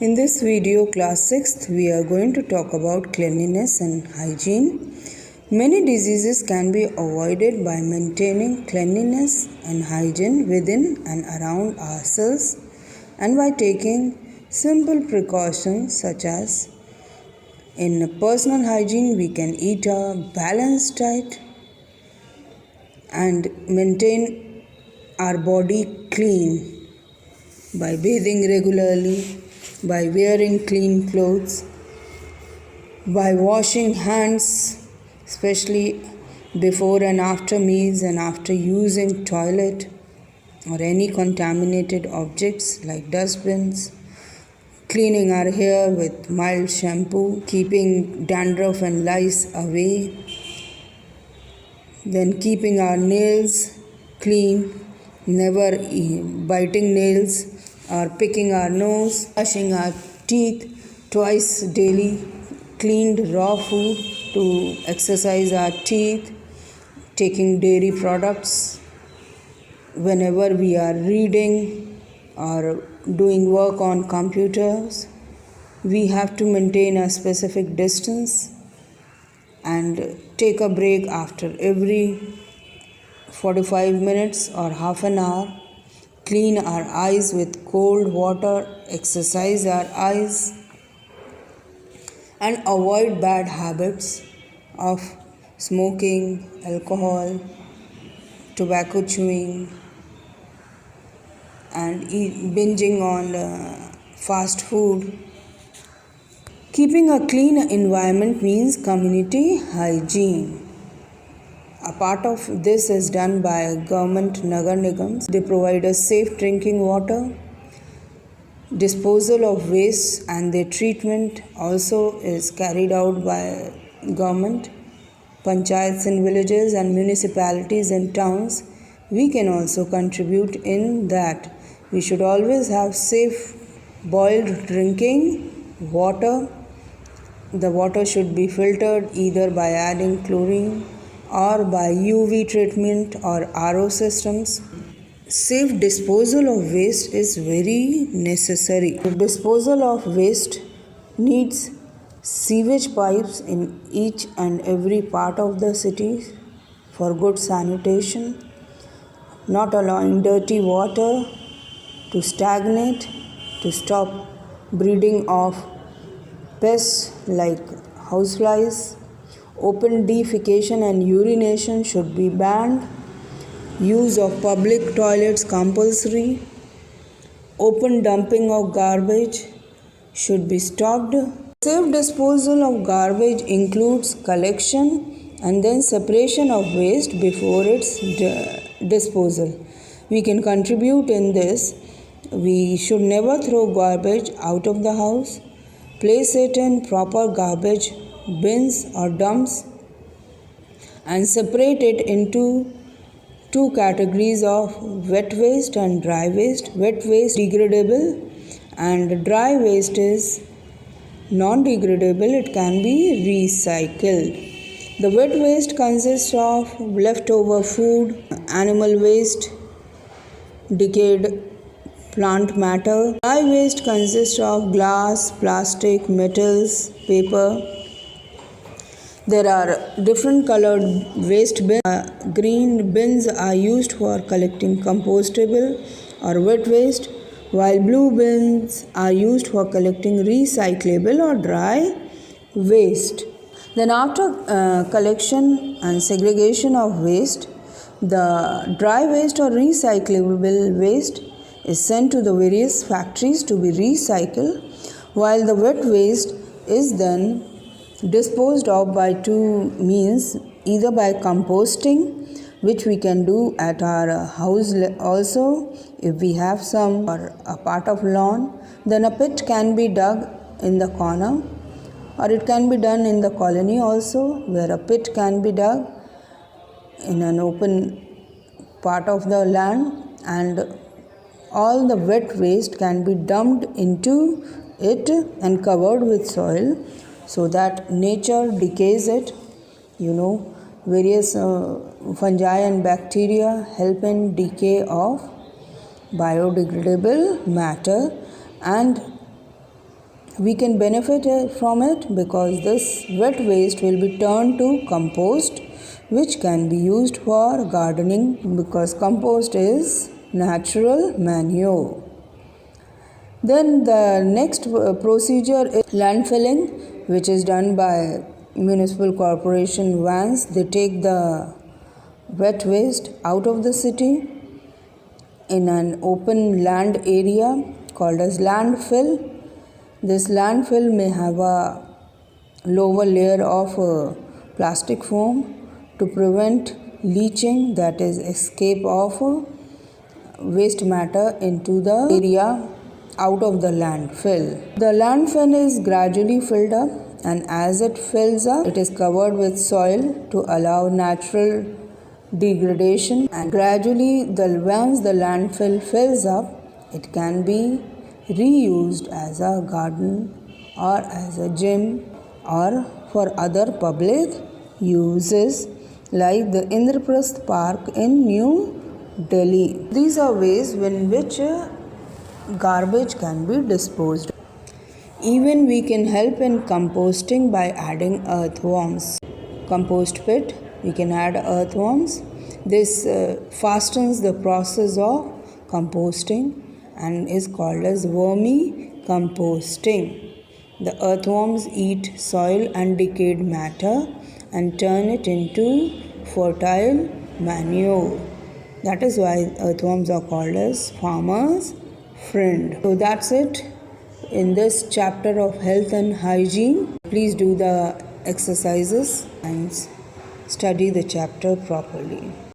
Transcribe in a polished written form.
In this video, class 6th, we are going to talk about cleanliness and hygiene. Many diseases can be avoided by maintaining cleanliness and hygiene within and around ourselves and by taking simple precautions such as in personal hygiene, we can eat a balanced diet and maintain our body clean by bathing regularly, by wearing clean clothes, by washing hands, especially before and after meals and after using toilet or any contaminated objects like dustbins, cleaning our hair with mild shampoo, keeping dandruff and lice away, then keeping our nails clean, never biting nails or picking our nose, brushing our teeth twice daily, cleaned raw food to exercise our teeth, taking dairy products whenever we are reading or doing work on computers. We have to maintain a specific distance and take a break after every 45 minutes or half an hour. Clean our eyes with cold water, exercise our eyes, and avoid bad habits of smoking, alcohol, tobacco chewing, and binging on fast food. Keeping a clean environment means community hygiene. A part of this is done by government Nagar Nigams. They provide us safe drinking water. Disposal of waste and their treatment also is carried out by government. Panchayats in villages and municipalities in towns, we can also contribute in that. We should always have safe boiled drinking water. The water should be filtered either by adding chlorine or by UV treatment or RO systems. Safe disposal of waste is very necessary. The disposal of waste needs sewage pipes in each and every part of the city for good sanitation, not allowing dirty water to stagnate, to stop breeding of pests like houseflies. Open defecation and urination should be banned. Use of public toilets compulsory. Open dumping of garbage should be stopped. Safe disposal of garbage includes collection and then separation of waste before its disposal. We can contribute in this. We should never throw garbage out of the house. Place it in proper garbage bins or dumps and separate it into two categories of wet waste and dry waste. Wet waste degradable and dry waste is non-degradable. It can be recycled. The wet waste consists of leftover food, animal waste, decayed plant matter. Dry waste consists of glass, plastic, metals, paper. There are different colored waste bins. Green bins are used for collecting compostable or wet waste, while blue bins are used for collecting recyclable or dry waste. Then after collection and segregation of waste, the dry waste or recyclable waste is sent to the various factories to be recycled, while the wet waste is then disposed of by two means, either by composting, which we can do at our house also if we have some or a part of lawn. Then a pit can be dug in the corner, or it can be done in the colony also, where a pit can be dug in an open part of the land, and all the wet waste can be dumped into it and covered with soil so that nature decays it. Various fungi and bacteria help in decay of biodegradable matter, and We can benefit from it because this wet waste will be turned to compost, which can be used for gardening because compost is natural manure. Then the next procedure is landfilling, which is done by municipal corporation vans. They take the wet waste out of the city in an open land area called as landfill. This landfill may have a lower layer of plastic foam to prevent leaching, that is escape of waste matter into the area out of the landfill. The landfill is gradually filled up, and as it fills up, it is covered with soil to allow natural degradation, and gradually once the landfill fills up, it can be reused as a garden or as a gym or for other public uses like the Indraprasth Park in New Delhi. These are ways in which garbage can be disposed. Even we can help in composting by adding earthworms. Compost pit, we can add earthworms. This fastens the process of composting and is called as vermicomposting. The earthworms eat soil and decayed matter and turn it into fertile manure. That is why earthworms are called as farmers' friend. So that's it in this chapter of health and hygiene. Please do the exercises and study the chapter properly.